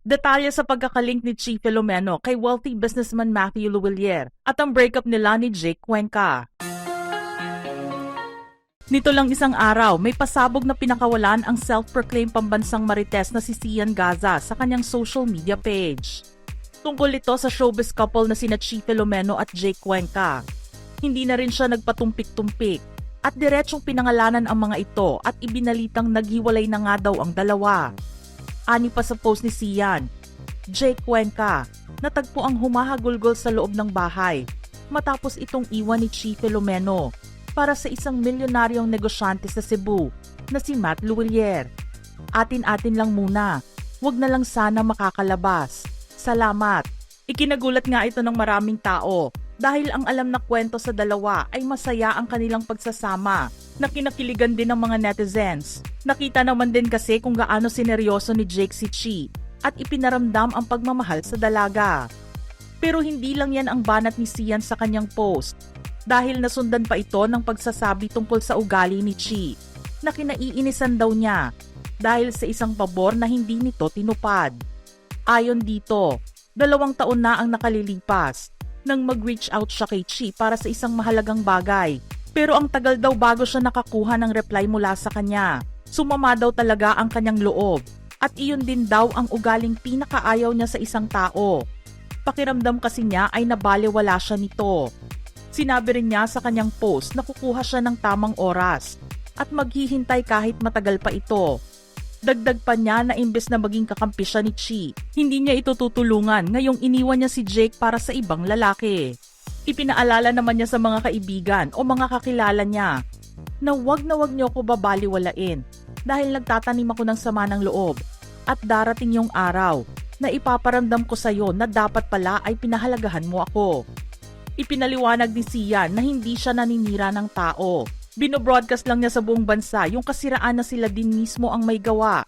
Detalye sa pagkakalink ni Chi Filomeno kay wealthy businessman Matthew Luwilier at ang breakup nila ni Jake Cuenca. Nito lang isang araw, may pasabog na pinakawalan ang self-proclaimed pambansang marites na si Sian Gaza sa kanyang social media page. Tungkol ito sa showbiz couple na sina Chi Filomeno at Jake Cuenca. Hindi na rin siya nagpatumpik-tumpik at diretsong pinangalanan ang mga ito at ibinalitang naghiwalay na nga daw ang dalawa. Ani pa sa post ni Sian, Jake Cuenca, natagpo ang humahagulgol sa loob ng bahay matapos itong iwan ni Chi Filomeno para sa isang milyonaryong negosyante sa Cebu na si Matt Luwilier. Atin-atin lang muna, wag na lang sana makakalabas. Salamat. Ikinagulat nga ito ng maraming tao dahil ang alam na kwento sa dalawa ay masaya ang kanilang pagsasama na kinakiligan din ng mga netizens. Nakita naman din kasi kung gaano sineryoso ni Jake si Chi at ipinaramdam ang pagmamahal sa dalaga. Pero hindi lang yan ang banat ni Sian sa kanyang post dahil nasundan pa ito ng pagsasabi tungkol sa ugali ni Chi na kinaiinisan daw niya dahil sa isang pabor na hindi nito tinupad. Ayon dito, 2 taon na ang nakalilipas nang mag-reach out siya kay Chi para sa isang mahalagang bagay. Pero ang tagal daw bago siya nakakuha ng reply mula sa kanya. Sumama daw talaga ang kanyang loob at iyon din daw ang ugaling pinakaayaw niya sa isang tao. Pakiramdam kasi niya ay nabaliwala siya nito. Sinabi rin niya sa kanyang post na kukuha siya ng tamang oras at maghihintay kahit matagal pa ito. Dagdag pa niya na imbes na maging kakampi siya ni Chi, hindi niya ito tutulungan ngayong iniwan niya si Jake para sa ibang lalaki. Ipinaalala naman niya sa mga kaibigan o mga kakilala niya na wag niyo ako babaliwalain dahil nagtatanim ako ng sama ng loob at darating yung araw na ipaparamdam ko sa iyo na dapat pala ay pinahalagahan mo ako. Ipinaliwanag ni Sian na hindi siya naninira ng tao. Binobroadcast lang niya sa buong bansa yung kasiraan na sila din mismo ang may gawa.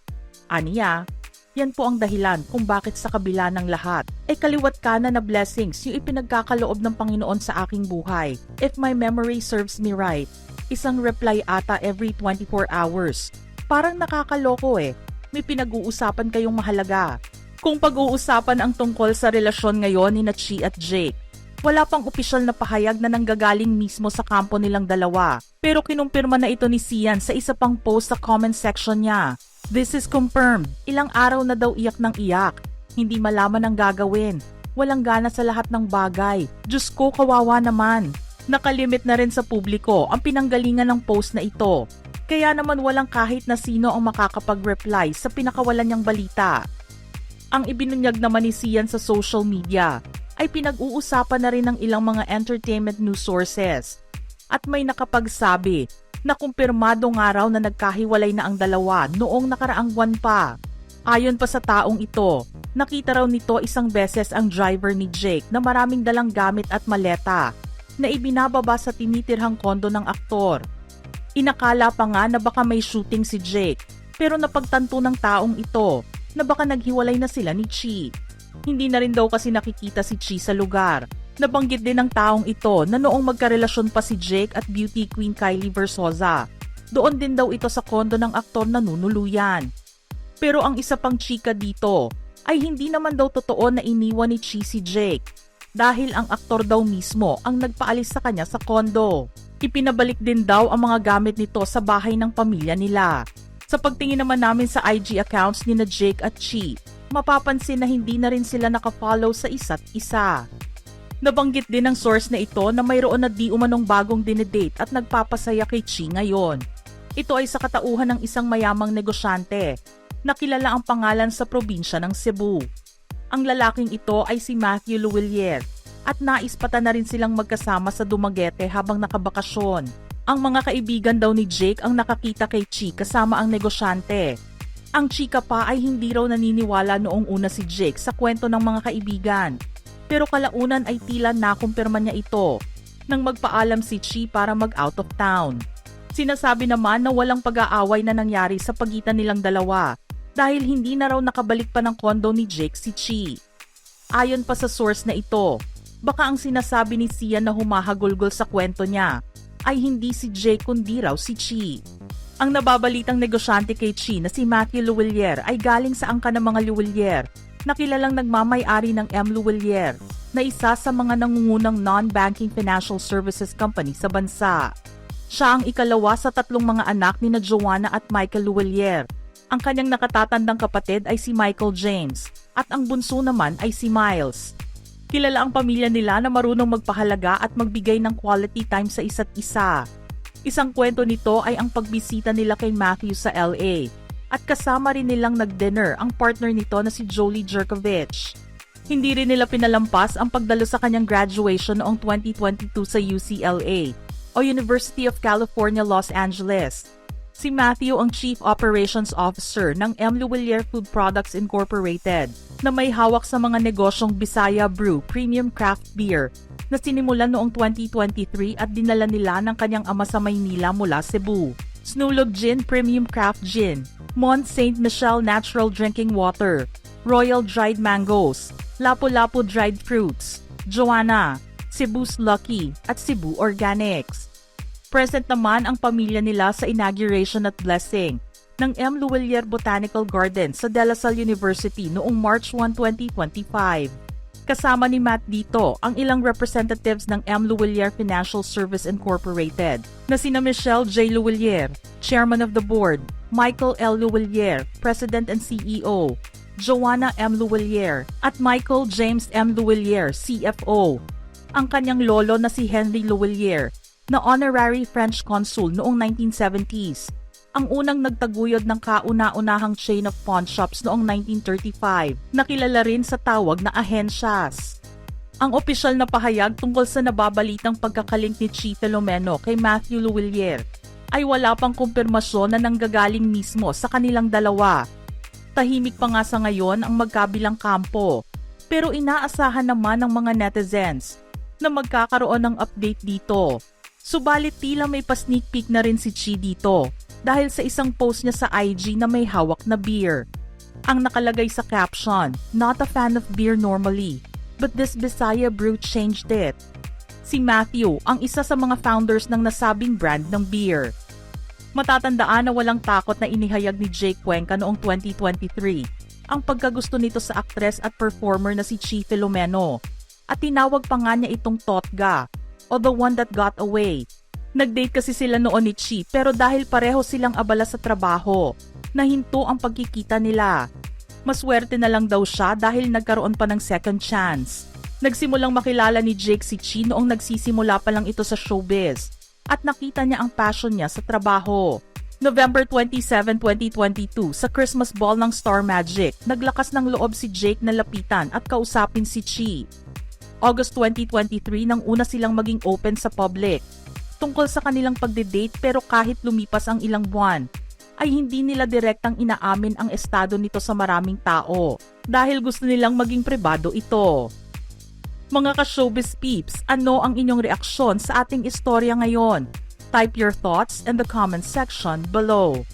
Aniya, yan po ang dahilan kung bakit sa kabila ng lahat ay kaliwat kanan na blessings yung ipinagkakaloob ng Panginoon sa aking buhay. If my memory serves me right, isang reply ata every 24 hours. Parang nakakaloko eh, may pinag-uusapan kayong mahalaga. Kung pag-uusapan ang tungkol sa relasyon ngayon ni Chi at Jake, wala pang opisyal na pahayag na nanggagaling mismo sa kampo nilang dalawa. Pero kinumpirma na ito ni Sian sa isa pang post sa comment section niya. This is confirmed. Ilang araw na daw iyak ng iyak. Hindi malaman ang gagawin. Walang gana sa lahat ng bagay. Diyos ko, kawawa naman. Nakalimit na rin sa publiko ang pinanggalingan ng post na ito. Kaya naman walang kahit na sino ang makakapag-reply sa pinakawalan niyang balita. Ang ibinunyag naman ni Sian sa social media ay pinag-uusapan na rin ng ilang mga entertainment news sources. At may nakapagsabi na kumpirmado nga raw na nagkahiwalay na ang dalawa noong nakaraang buwan pa. Ayon pa sa taong ito, nakita raw nito isang beses ang driver ni Jake na maraming dalang gamit at maleta na ibinababa sa tinitirhang kondo ng aktor. Inakala pa nga na baka may shooting si Jake pero napagtanto ng taong ito na baka naghiwalay na sila ni Chi. Hindi na rin daw kasi nakikita si Chi sa lugar. Nabanggit din ng taong ito na noong magkarelasyon pa si Jake at beauty queen Kylie Versosa. Doon din daw ito sa kondo ng aktor na nunuluyan. Pero ang isa pang chika dito ay hindi naman daw totoo na iniwan ni Chi si Jake dahil ang aktor daw mismo ang nagpaalis sa kanya sa kondo. Ipinabalik din daw ang mga gamit nito sa bahay ng pamilya nila. Sa pagtingin naman namin sa IG accounts ni na Jake at Chi, mapapansin na hindi na rin sila nakafollow sa isa't isa. Nabanggit din ng source na ito na mayroon na di umanong bagong dinedate at nagpapasaya kay Chi ngayon. Ito ay sa katauhan ng isang mayamang negosyante na kilala ang pangalan sa probinsya ng Cebu. Ang lalaking ito ay si Matthew Luwilier at naispatan na rin silang magkasama sa Dumaguete habang nakabakasyon. Ang mga kaibigan daw ni Jake ang nakakita kay Chi kasama ang negosyante. Ang chika pa ay hindi raw naniniwala noong una si Jake sa kwento ng mga kaibigan. Pero kalaunan ay tila nakumpirma niya ito nang magpaalam si Chi para mag-out of town. Sinasabi naman na walang pag-aaway na nangyari sa pagitan nilang dalawa dahil hindi na raw nakabalik pa ng kondo ni Jake si Chi. Ayon pa sa source na ito, baka ang sinasabi ni Sian na humahagulgol sa kwento niya ay hindi si Jake kundi raw si Chi. Ang nababalitang negosyante kay Chi na si Matthew Luwilier ay galing sa angka ng mga Luwilier na kilalang nagmamay-ari ng M. Luwilier, na isa sa mga nangungunang non-banking financial services company sa bansa. Siya ang ikalawa sa tatlong mga anak ni Joanna at Michael Luwilier. Ang kanyang nakatatandang kapatid ay si Michael James, at ang bunso naman ay si Miles. Kilala ang pamilya nila na marunong magpahalaga at magbigay ng quality time sa isa't isa. Isang kwento nito ay ang pagbisita nila kay Matthew sa LA, at kasama rin nilang nag-dinner ang partner nito na si Jolie Jerkovich. Hindi rin nila pinalampas ang pagdalo sa kanyang graduation noong 2022 sa UCLA, o University of California, Los Angeles. Si Matthew ang Chief Operations Officer ng M. Luwilier Food Products Incorporated, na may hawak sa mga negosyong Bisaya Brew Premium Craft Beer na sinimulan noong 2023 at dinala nila ng kanyang ama sa Maynila mula Cebu. Snulog Gin Premium Craft Gin, Mont Saint Michel Natural Drinking Water, Royal Dried Mangoes, Lapu-Lapu Dried Fruits, Joanna, Cebu's Lucky, at Cebu Organics. Present naman ang pamilya nila sa inauguration at blessing ng M. Luwilier Botanical Garden sa De La Salle University noong March 1, 2025. Kasama ni Matt dito ang ilang representatives ng M. Luwilier Financial Service Incorporated na sina Michelle J. Luwilier, Chairman of the Board, Michael L. Luwilier, President and CEO, Joanna M. Luwilier, at Michael James M. Luwilier, CFO. Ang kanyang lolo na si Henry Luwilier, na honorary French consul noong 1970s, ang unang nagtaguyod ng kauna-unahang chain of pawn shops noong 1935, na kilala rin sa tawag na ahensyas. Ang opisyal na pahayag tungkol sa nababalitang pagkakalink ni Chief Filomeno kay Matthew Luwilier ay wala pang kumpirmasyon na nanggagaling mismo sa kanilang dalawa. Tahimik pa nga sa ngayon ang magkabilang kampo, pero inaasahan naman ng mga netizens na magkakaroon ng update dito. Subalit tila may pa-sneak peek na rin si Chi dito dahil sa isang post niya sa IG na may hawak na beer. Ang nakalagay sa caption, "Not a fan of beer normally, but this Bisaya brew changed it." Si Matthew ang isa sa mga founders ng nasabing brand ng beer. Matatandaan na walang takot na inihayag ni Jake Cuenca noong 2023 ang pagkagusto nito sa aktres at performer na si Chi Filomeno, at tinawag pa nga niya itong Totga, o the one that got away. Nag-date kasi sila noon ni Chi pero dahil pareho silang abala sa trabaho, nahinto ang pagkikita nila. Maswerte na lang daw siya dahil nagkaroon pa ng second chance. Nagsimulang makilala ni Jake si Chi noong nagsisimula pa lang ito sa showbiz at nakita niya ang passion niya sa trabaho. November 27, 2022, sa Christmas Ball ng Star Magic, naglakas ng loob si Jake na lapitan at kausapin si Chi. August 2023 nang una silang maging open sa public tungkol sa kanilang pagde-date, pero kahit lumipas ang ilang buwan, ay hindi nila direktang inaamin ang estado nito sa maraming tao dahil gusto nilang maging pribado ito. Mga ka-showbiz peeps, ano ang inyong reaksyon sa ating istorya ngayon? Type your thoughts in the comment section below.